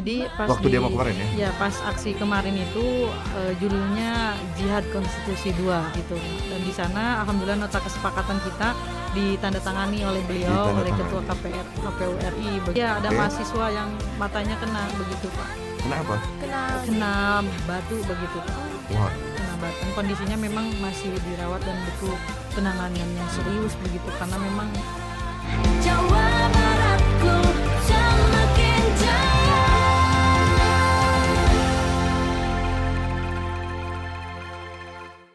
Jadi pas Waktu demo kemarin ya? Ya pas aksi kemarin itu judulnya Jihad Konstitusi 2 gitu. Dan di sana alhamdulillah nota kesepakatan kita ditandatangani oleh beliau, oleh Ketua KPU RI. Ya ada mahasiswa yang matanya kena begitu Pak. Kenapa? Kena batu begitu Pak. Wah. Kena batu. Kondisinya memang masih dirawat dan butuh penanganan yang serius begitu karena memang Jawa Baratku semakin jaya.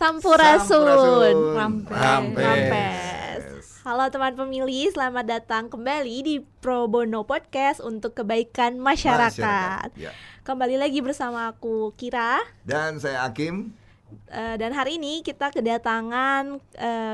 Sampurasun. Rampes. Halo teman pemilih, selamat datang kembali di Pro Bono Podcast untuk kebaikan masyarakat. Ya. Kembali lagi bersama aku Kira. Dan saya Hakim. Dan hari ini kita kedatangan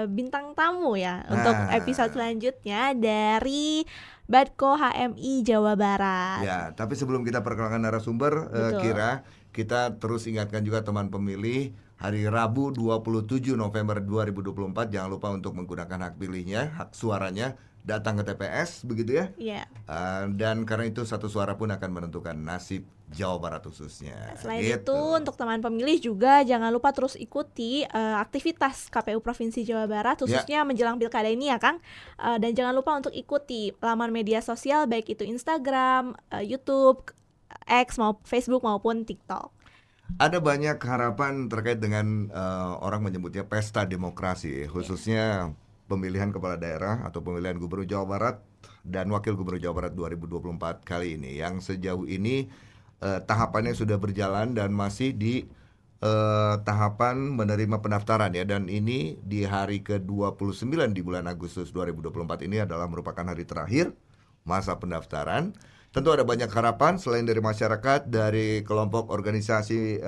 bintang tamu ya untuk episode selanjutnya dari Badko HMI Jawa Barat. Ya, tapi sebelum kita perkenalkan narasumber, Kira, kita terus ingatkan juga teman pemilih, hari Rabu 27 November 2024 jangan lupa untuk menggunakan hak pilihnya, hak suaranya, datang ke TPS, begitu ya? Iya. Dan karena itu satu suara pun akan menentukan nasib Jawa Barat khususnya. Selain itu, untuk teman pemilih juga jangan lupa terus ikuti aktivitas KPU Provinsi Jawa Barat khususnya menjelang pilkada ini ya Kang. Dan jangan lupa untuk ikuti laman media sosial baik itu Instagram, YouTube, X, Facebook maupun TikTok. Ada banyak harapan terkait dengan orang menyebutnya pesta demokrasi, khususnya pemilihan kepala daerah atau pemilihan Gubernur Jawa Barat dan Wakil Gubernur Jawa Barat 2024 kali ini. Yang sejauh ini tahapannya sudah berjalan dan masih di tahapan menerima pendaftaran ya. Dan ini di hari ke-29 di bulan Agustus 2024 ini adalah merupakan hari terakhir masa pendaftaran. Tentu ada banyak harapan selain dari masyarakat, dari kelompok organisasi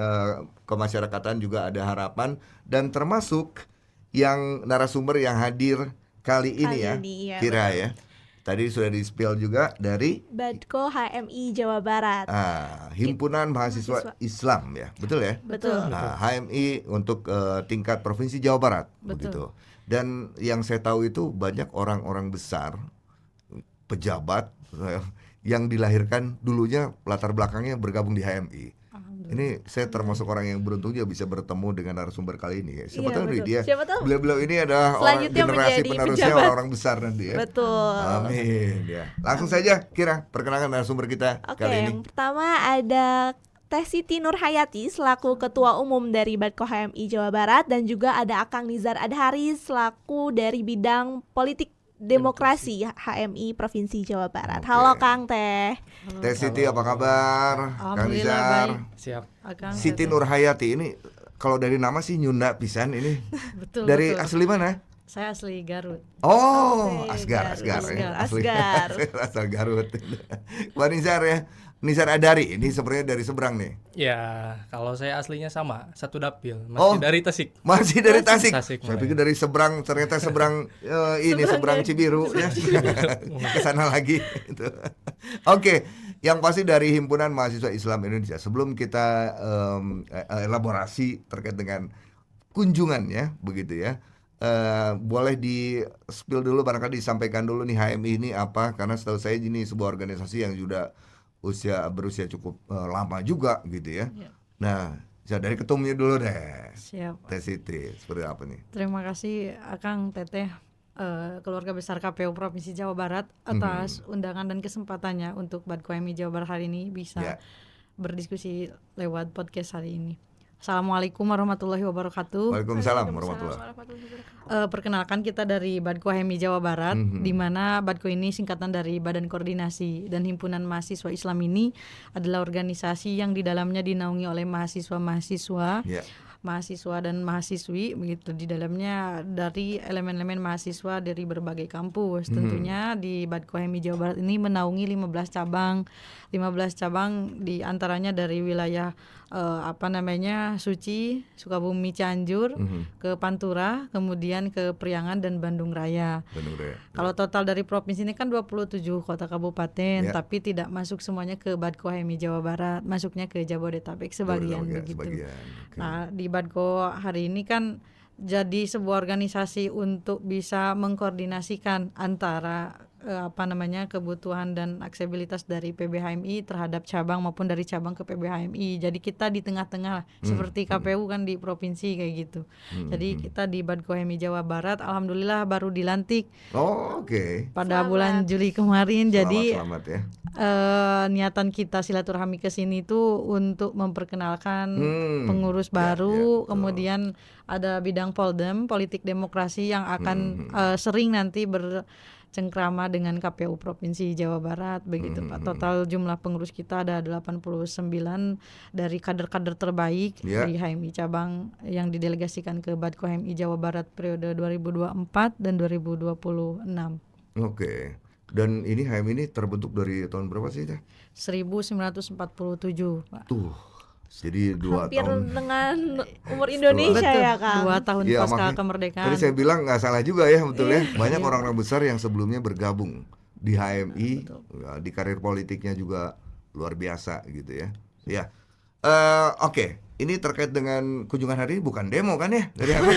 kemasyarakatan juga ada harapan. Dan termasuk yang narasumber yang hadir kali ini ya, Kira ya. Tadi sudah di-spill juga dari Badko HMI Jawa Barat. Himpunan Mahasiswa Islam ya, betul ya? Betul. HMI untuk tingkat Provinsi Jawa Barat, begitu. Dan yang saya tahu itu banyak orang-orang besar, pejabat yang dilahirkan dulunya latar belakangnya bergabung di HMI. Ini saya termasuk orang yang beruntung juga bisa bertemu dengan narasumber kali ini. Siapa tahu dia, beliau-beliau ini adalah orang generasi penerusnya orang-orang besar nanti ya. Betul. Amin ya. Langsung saja Kira, perkenalkan narasumber kita kali ini. Yang pertama ada Teh Siti Nurhayati selaku Ketua Umum dari Badko HMI Jawa Barat, dan juga ada Akang Nizar Adhari selaku dari bidang politik demokrasi HMI Provinsi Jawa Barat. Halo Kang Teh. Teh Siti apa kabar? Kang Nizar. Siap. Siti Nurhayati ini kalau dari nama sih Nyunda pisan ini. Betul. Dari asli mana? Saya asli Garut. Oh, Asgar. Asli asal Garut. Pak Nizar ya. Nizar Adhari ini sebenarnya dari seberang nih. Ya, kalau saya aslinya sama, satu dapil, masih dari Tasik. Masih dari Tasik. Saya pikir mulai. dari seberang, ternyata seberang seberang Cibiru ya. Ke sana lagi gitu. Oke, yang pasti dari Himpunan Mahasiswa Islam Indonesia. Sebelum kita elaborasi terkait dengan kunjungannya begitu ya. Boleh di spill dulu, barangkali disampaikan dulu nih HMI ini apa, karena setahu saya ini sebuah organisasi yang sudah berusia cukup lama juga gitu ya. Nah, dari ketumnya dulu deh. Siap. Teh Siti, seperti apa nih? Terima kasih Akang Teteh, keluarga besar KPU Provinsi Jawa Barat atas undangan dan kesempatannya untuk Badko HMI Jawa Barat hari ini bisa berdiskusi lewat podcast hari ini. Assalamualaikum warahmatullahi wabarakatuh. Waalaikumsalam warahmatullahi wabarakatuh. Perkenalkan, kita dari Badko HMI Jawa Barat, di mana Badko ini singkatan dari Badan Koordinasi dan Himpunan Mahasiswa Islam. Ini adalah organisasi yang di dalamnya dinaungi oleh mahasiswa-mahasiswa, mahasiswa dan mahasiswi begitu. Di dalamnya dari elemen-elemen mahasiswa dari berbagai kampus. Tentunya di Badko HMI Jawa Barat ini menaungi 15 cabang di antaranya dari wilayah Suci, Sukabumi, Cianjur, ke Pantura, kemudian ke Priangan dan Bandung Raya. Kalau total dari provinsi ini kan 27 kota kabupaten, tapi tidak masuk semuanya ke Badko HMI Jawa Barat, masuknya ke Jabodetabek sebagian begitu. Okay. Nah, di Badko hari ini kan jadi sebuah organisasi untuk bisa mengkoordinasikan antara kebutuhan dan aksesibilitas dari PBHMI terhadap cabang maupun dari cabang ke PBHMI. Jadi kita di tengah-tengah seperti KPU kan di provinsi kayak gitu. Jadi kita di Badko HMI Jawa Barat alhamdulillah baru dilantik Oh, oke. pada Selamat. bulan Juli kemarin. Jadi Selamat ya. niatan kita silaturahmi ke sini tuh untuk memperkenalkan pengurus Ya, baru, betul. kemudian ada bidang Poldem, politik demokrasi yang akan sering nanti bercengkrama dengan KPU Provinsi Jawa Barat begitu Pak. Total jumlah pengurus kita ada 89 dari kader-kader terbaik Ya. di HMI cabang yang didelegasikan ke Badko HMI Jawa Barat periode 2024 dan 2026. Oke. Dan ini HMI ini terbentuk dari tahun berapa sih Teh? 1947 Pak. Tuh. Jadi 2 Hampir tahun. dengan umur Indonesia Betul, ya Kang. 2 tahun Iya, pasca makanya kemerdekaan. Tadi saya bilang nggak salah juga ya, betul ya. Banyak orang-orang besar yang sebelumnya bergabung di HMI, ya, di karir politiknya juga luar biasa gitu ya. Ya, oke. Ini terkait dengan kunjungan hari ini bukan demo kan ya dari HMI?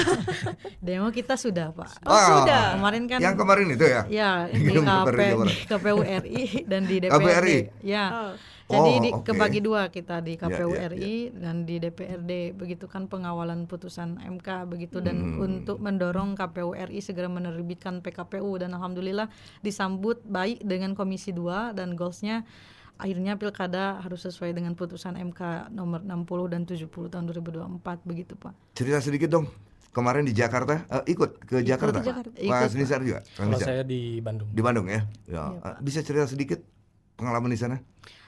Demo kita sudah Pak. Oh, sudah. Kemarin kan Yang kemarin itu ya? ya di Gedung DPRD Jawa Barat. KPU RI dan di DPRD. KPRI? Ya. Oh. Jadi Oh, oke. kebagi dua kita di KPU Ya, ya, RI dan di DPRD. Begitu kan pengawalan putusan MK begitu dan untuk mendorong KPU RI segera menerbitkan PKPU dan alhamdulillah disambut baik dengan Komisi 2 dan goalsnya akhirnya pilkada harus sesuai dengan putusan MK nomor 60 dan 70 tahun 2024 begitu Pak. Cerita sedikit dong. Kemarin di Jakarta, ikut ke Jakarta. Jakarta. Mas Ikut, Nizar juga. Kang Kalau Nizar. saya di Bandung. Di Bandung ya. Ya. Bisa cerita sedikit pengalaman di sana?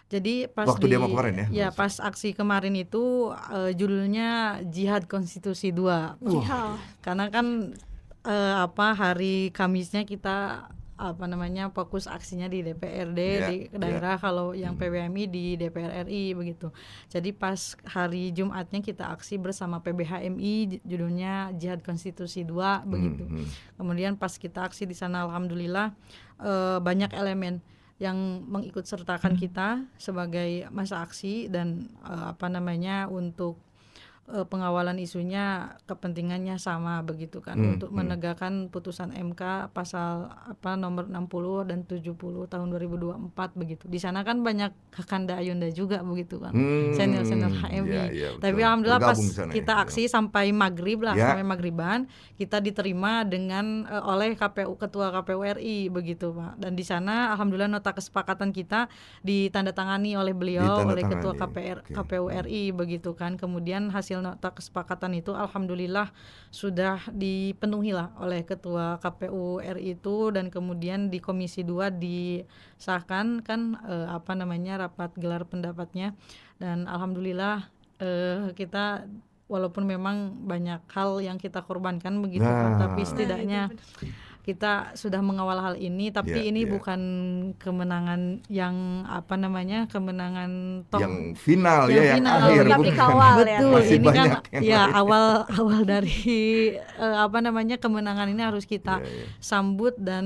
Jadi pas Waktu demo kemarin ya? Ya pas aksi kemarin itu judulnya Jihad Konstitusi 2. Jihad. Karena kan hari Kamisnya kita fokus aksinya di DPRD Ya, di daerah, kalau yang PBHMI di DPR RI begitu. Jadi pas hari Jumatnya kita aksi bersama PBHMI judulnya Jihad Konstitusi 2 begitu. Kemudian pas kita aksi di sana alhamdulillah banyak elemen yang mengikut sertakan kita sebagai masa aksi dan untuk pengawalan isunya kepentingannya sama begitu kan untuk menegakkan putusan MK pasal nomor 60 dan 70 tahun 2024 begitu. Di sana kan banyak Kakanda Ayunda juga begitu kan. Senior-senior HMI. Ya, ya, Tapi betul. alhamdulillah pas Bergabung di sana ya. kita aksi sampai maghrib lah, Ya. sampai maghriban kita diterima dengan oleh ketua KPU RI begitu Pak. Dan di sana alhamdulillah nota kesepakatan kita ditandatangani oleh beliau, oleh ketua Ditandatangani, oke. KPU RI begitu kan. Kemudian hasil nota kesepakatan itu alhamdulillah sudah dipenuhi lah oleh ketua KPU RI itu dan kemudian di Komisi 2 disahkan kan rapat gelar pendapatnya dan alhamdulillah kita walaupun memang banyak hal yang kita korbankan begitu Pak, tapi setidaknya kita sudah mengawal hal ini, tapi Ya, ini ya. bukan kemenangan yang kemenangan toh Yang final yang ya, yang final. akhir Tapi bukan. kawal ya. betul. Masih Ini kan banyak yang ya lain. awal dari kemenangan ini harus kita Ya, ya. sambut dan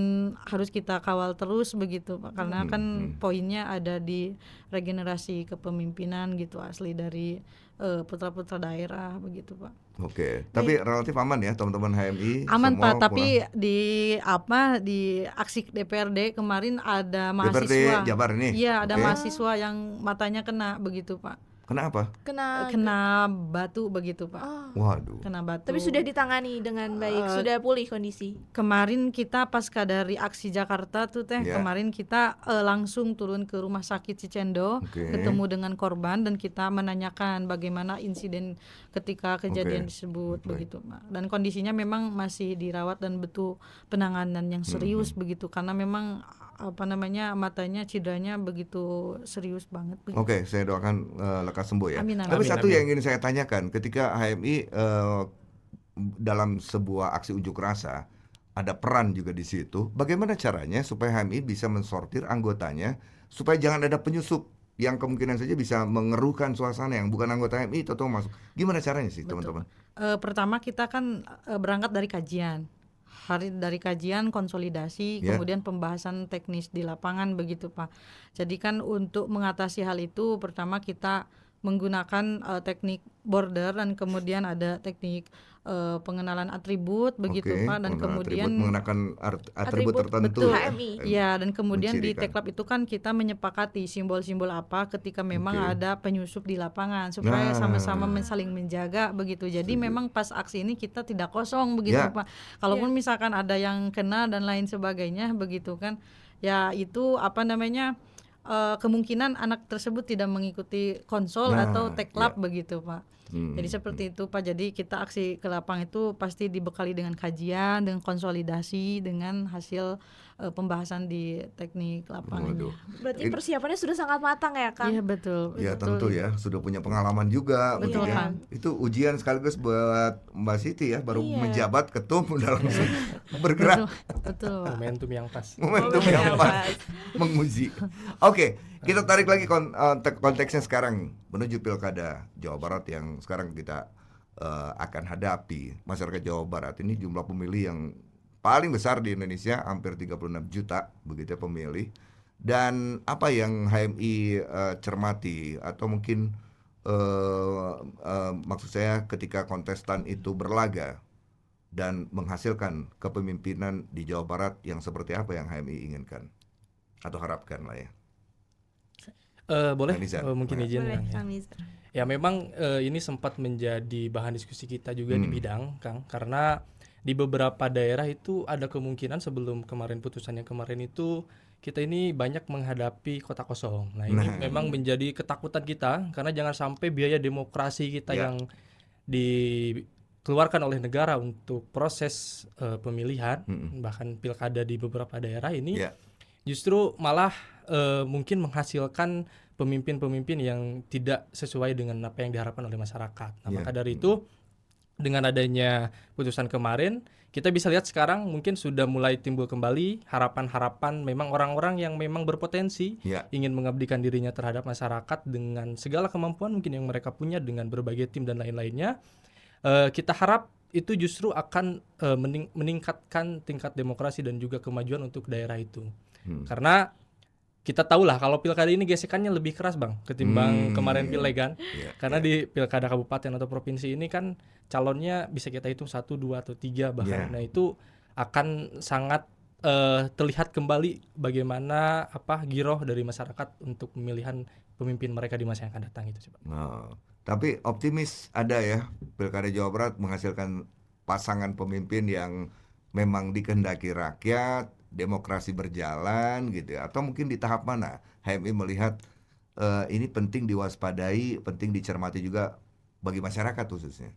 harus kita kawal terus begitu Pak. Karena kan poinnya ada di regenerasi kepemimpinan gitu asli dari putra-putra daerah begitu Pak. Oke, tapi relatif aman ya teman-teman HMI. Aman semua Pak, tapi pulang. di aksi DPRD kemarin ada DPRD mahasiswa. Jabar ini? Iya, ada Oke. mahasiswa yang matanya kena begitu Pak. Kenapa? Kena batu begitu Pak. Waduh. Kena batu. Tapi sudah ditangani dengan baik, sudah pulih kondisi. Kemarin kita pasca dari aksi Jakarta tuh Teh, Ya. kemarin kita langsung turun ke rumah sakit Cicendo, Oke. ketemu dengan korban dan kita menanyakan bagaimana insiden ketika kejadian Oke. tersebut Baik. begitu Pak. Dan kondisinya memang masih dirawat dan butuh penanganan yang serius begitu karena memang matanya cederanya begitu serius banget begitu. Oke, saya doakan lekas sembuh ya. Amin, amin. Tapi Amin, satu amin. yang ingin saya tanyakan, ketika HMI dalam sebuah aksi unjuk rasa ada peran juga di situ. Bagaimana caranya supaya HMI bisa mensortir anggotanya supaya jangan ada penyusup yang kemungkinan saja bisa mengeruhkan suasana yang bukan anggota HMI atau masuk. Gimana caranya sih, teman-teman? Pertama kita kan berangkat dari kajian. Dari kajian konsolidasi, Ya. kemudian pembahasan teknis di lapangan begitu Pak. Jadi kan untuk mengatasi hal itu pertama kita menggunakan teknik border dan kemudian ada teknik pengenalan atribut begitu Oke, Pak, dan pengenalan kemudian atribut, mengenakan atribut tertentu. betul, HMI. ya, dan kemudian di Mencirikan. teklab itu kan kita menyepakati simbol-simbol apa ketika memang Oke. ada penyusup di lapangan supaya Nah. sama-sama saling menjaga begitu. Jadi Setuju. memang pas aksi ini kita tidak kosong begitu Ya. Pak. Kalaupun misalkan ada yang kena dan lain sebagainya begitu kan, ya itu apa namanya kemungkinan anak tersebut tidak mengikuti konsol Nah, atau teklab ya. begitu Pak. Hmm. Jadi seperti itu Pak. Jadi kita aksi ke lapang itu pasti dibekali dengan kajian, dengan konsolidasi, dengan hasil pembahasan di teknik lapangannya. Waduh. Berarti persiapannya sudah sangat matang ya, Kang? Iya betul. Ya betul. tentu ya, sudah punya pengalaman juga, Betul, begitu ya. Kang. Itu ujian sekaligus buat Mbak Siti ya, baru Iya. menjabat ketum udah langsung bergerak. Betul Pak. Momentum yang pas. Momentum yang pas menguji. Oke, kita tarik lagi konteksnya sekarang menuju Pilkada Jawa Barat yang sekarang kita akan hadapi. Masyarakat Jawa Barat ini jumlah pemilih yang paling besar di Indonesia, hampir 36 juta begitu ya pemilih. Dan apa yang HMI cermati atau mungkin maksud saya ketika kontestan itu berlaga dan menghasilkan kepemimpinan di Jawa Barat yang seperti apa yang HMI inginkan atau harapkan lah ya. Boleh Nizar. mungkin izin Boleh, Kang, ya. Kang Nizar. Ya memang ini sempat menjadi bahan diskusi kita juga di bidang Kang, karena di beberapa daerah itu ada kemungkinan sebelum kemarin putusannya kemarin itu kita ini banyak menghadapi kota kosong. Nah ini memang menjadi ketakutan kita karena jangan sampai biaya demokrasi kita Ya. yang dikeluarkan oleh negara untuk proses pemilihan bahkan pilkada di beberapa daerah ini Ya. justru malah mungkin menghasilkan pemimpin-pemimpin yang tidak sesuai dengan apa yang diharapkan oleh masyarakat. Nah, Ya. maka dari itu dengan adanya putusan kemarin, kita bisa lihat sekarang mungkin sudah mulai timbul kembali harapan-harapan memang orang-orang yang memang berpotensi Ya. ingin mengabdikan dirinya terhadap masyarakat dengan segala kemampuan mungkin yang mereka punya dengan berbagai tim dan lain-lainnya. Kita harap itu justru akan meningkatkan tingkat demokrasi dan juga kemajuan untuk daerah itu. Karena kita tahulah kalau pilkada ini gesekannya lebih keras Bang ketimbang kemarin pileg kan. Iya, Karena di pilkada kabupaten atau provinsi ini kan calonnya bisa kita hitung 1, 2 atau 3 bahkan. Iya. Nah itu akan sangat terlihat kembali bagaimana giroh dari masyarakat untuk pemilihan pemimpin mereka di masa yang akan datang itu sih Pak. Nah, tapi optimis ada ya Pilkada Jawa Barat menghasilkan pasangan pemimpin yang memang dikehendaki rakyat, demokrasi berjalan gitu ya. Atau mungkin di tahap mana HMI melihat ini penting diwaspadai, penting dicermati juga bagi masyarakat khususnya.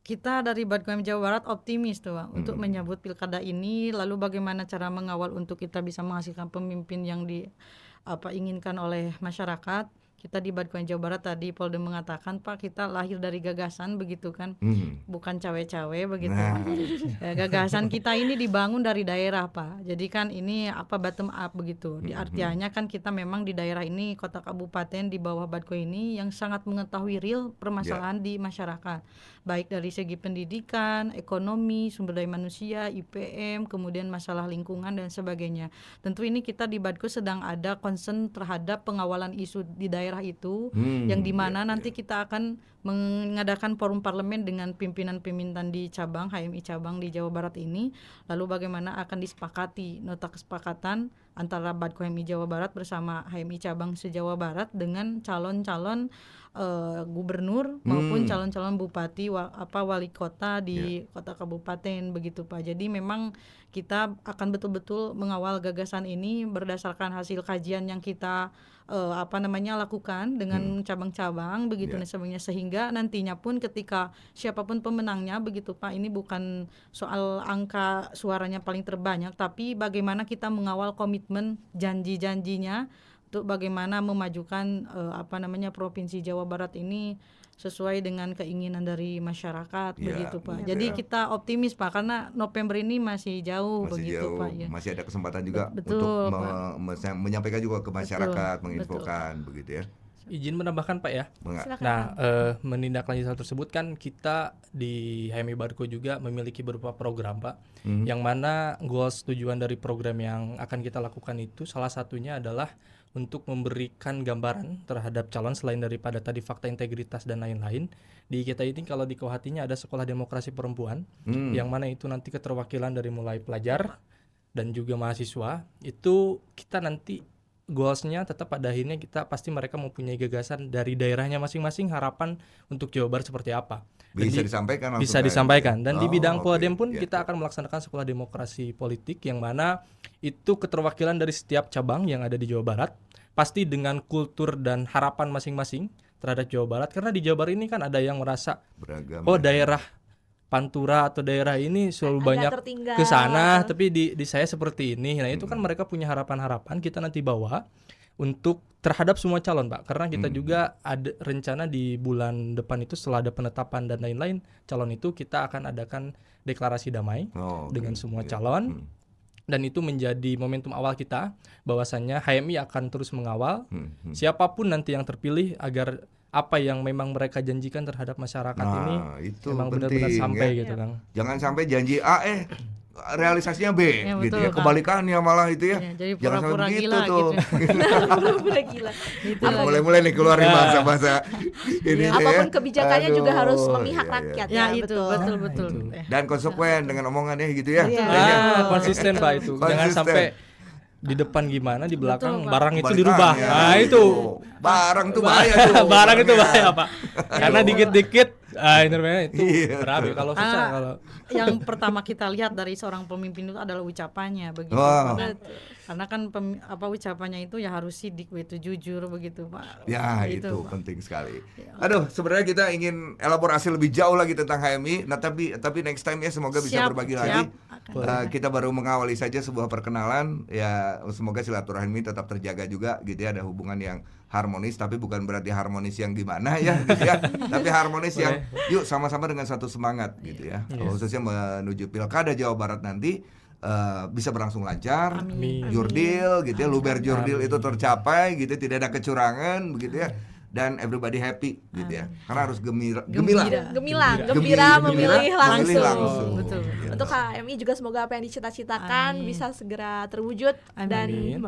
Kita dari Badkoem Jawa Barat optimis tuh Bang, untuk menyambut pilkada ini. Lalu bagaimana cara mengawal untuk kita bisa menghasilkan pemimpin yang inginkan oleh masyarakat. Kita di Badkoem Jawa Barat tadi Polda mengatakan Pak, kita lahir dari gagasan begitu kan, bukan cawe-cawe begitu. Nah. Gagasan kita ini dibangun dari daerah Pak. Jadi kan ini bottom up begitu. Di artinya kan kita memang di daerah ini kota kabupaten di bawah Badko ini yang sangat mengetahui real permasalahan di masyarakat. Baik dari segi pendidikan, ekonomi, sumber daya manusia, IPM, kemudian masalah lingkungan dan sebagainya. Tentu ini kita di Badko sedang ada concern terhadap pengawalan isu di daerah itu, yang dimana nanti kita akan mengadakan forum parlemen dengan pimpinan-pimpinan di cabang HMI cabang di Jawa Barat ini. Lalu bagaimana akan disepakati nota kesepakatan antara Badko HMI Jawa Barat bersama HMI cabang se-Jawa Barat dengan calon-calon gubernur maupun calon-calon bupati wali kota di kota kabupaten begitu Pak. Jadi memang kita akan betul-betul mengawal gagasan ini berdasarkan hasil kajian yang kita lakukan dengan cabang-cabang begitu dan sebagainya, sehingga nantinya pun ketika siapapun pemenangnya begitu Pak, ini bukan soal angka suaranya paling terbanyak, tapi bagaimana kita mengawal komitmen janji-janjinya untuk bagaimana memajukan Provinsi Jawa Barat ini sesuai dengan keinginan dari masyarakat begitu Pak. Jadi kita optimis Pak karena November ini masih jauh begitu Pak ya. Masih ada kesempatan juga Betul, untuk Pak. menyampaikan juga ke masyarakat, Betul, menginfokan begitu ya. Izin menambahkan Pak ya. Silakan. Nah, menindaklanjuti hal tersebut kan kita di HMI Badko juga memiliki beberapa program Pak, yang mana goals tujuan dari program yang akan kita lakukan itu salah satunya adalah untuk memberikan gambaran terhadap calon selain daripada tadi fakta integritas dan lain-lain. Di kita ini kalau di Kauhatinya ada sekolah demokrasi perempuan yang mana itu nanti keterwakilan dari mulai pelajar dan juga mahasiswa. Itu kita nanti goalsnya tetap pada akhirnya kita pasti mereka mempunyai gagasan dari daerahnya masing-masing, harapan untuk Jawa Barat seperti apa. Bisa disampaikan langsung Bisa ke disampaikan. Dan di oke, bidang Polodem pun ya. kita akan melaksanakan sekolah demokrasi politik yang mana itu keterwakilan dari setiap cabang yang ada di Jawa Barat, pasti dengan kultur dan harapan masing-masing terhadap Jawa Barat. Karena di Jawa Barat ini kan ada yang merasa Beragam. oh daerah Pantura atau daerah ini selalu Agak banyak tertinggal. ke sana, tapi di saya seperti ini. Nah, itu kan mereka punya harapan-harapan kita nanti bawa untuk terhadap semua calon, Pak. Karena kita juga ada rencana di bulan depan itu setelah ada penetapan dan lain-lain calon itu kita akan adakan deklarasi damai Oh, oke. dengan semua calon. Dan itu menjadi momentum awal kita bahwasannya HMI akan terus mengawal siapapun nanti yang terpilih agar apa yang memang mereka janjikan terhadap masyarakat ini Nah, itu memang benar-benar penting, sampai ya. gitu, Kang. Jangan sampai janji A realisasinya B Ya, gitu betul, ya. Kang. Kebalikannya malah itu ya. Ya, jadi Jangan sampai pura-pura begitu gila tuh. Pura-pura gila. Gitu Udah lah. mulai-mulai nih keluarin Ya. bahasa-bahasa ini Apapun kebijakannya juga harus Aduh, memihak iya, iya. rakyat. Ya itu betul. Itu. Dan konsekuen dengan omongannya gitu ya. Iya. Konsisten Pak itu. Jangan Konsisten. sampai di depan gimana, di belakang Betul, Pak. barang itu Kebalikan, dirubah. ya. Nah, itu. Barang tuh bahaya tuh. Barang itu barangnya. bahaya, Pak. Karena dikit-dikit intervennya itu Iya. berabe kalau susah Ah, kalau yang pertama kita lihat dari seorang pemimpin itu adalah ucapannya begitu. Wah. Karena kan ucapannya itu ya harus sidik, itu jujur begitu, Pak. Ya Gitu, itu Pak. penting sekali. Aduh, sebenarnya kita ingin elaborasi lebih jauh lagi tentang HMI. Nah tapi next time ya semoga bisa Siap, berbagi siap. lagi. Akan. Kita baru mengawali saja sebuah perkenalan. Ya semoga silaturahmi tetap terjaga juga gitu ya. Ada hubungan yang harmonis, tapi bukan berarti harmonis yang gimana ya gitu ya. Tapi harmonis yang yuk sama-sama dengan satu semangat gitu ya. Khususnya menuju Pilkada Jawa Barat nanti bisa berlangsung lancar. Amin. Jurdil gitu ya, luber jurdil itu tercapai gitu, tidak ada kecurangan begitu ya, dan everybody happy gitu ya, karena harus gemilang Gembira memilih langsung. Betul. Untuk HMI juga semoga apa yang dicita-citakan Amin. bisa segera terwujud dan Amin.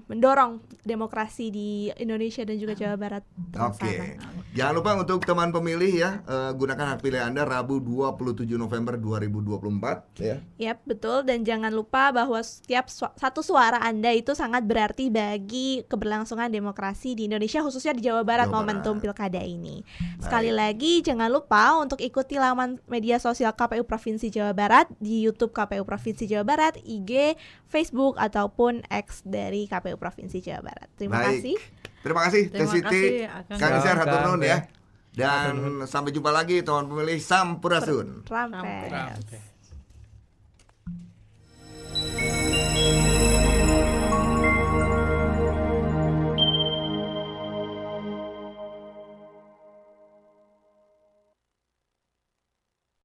mendorong demokrasi di Indonesia dan juga Jawa Barat. Oke. Jangan lupa untuk teman pemilih ya, gunakan hak pilih Anda Rabu 27 November 2024 ya. Yap, betul. Dan jangan lupa bahwa setiap satu suara Anda itu sangat berarti bagi keberlangsungan demokrasi di Indonesia, khususnya di Jawa Barat Jawa momentum Barat. pilkada ini. Sekali lagi, jangan lupa untuk ikuti laman media sosial KPU Provinsi Jawa Barat di YouTube KPU Provinsi Jawa Barat, IG, Facebook, ataupun X dari KPU Provinsi Jawa Barat. Terima Baik. kasih. Terima kasih Teh Terima Siti, kasih, Akang. Kang Isyar, hatur Kang, nuhun ya. Dan sampai jumpa lagi teman pemilih, Sampurasun. Rampes. Oke.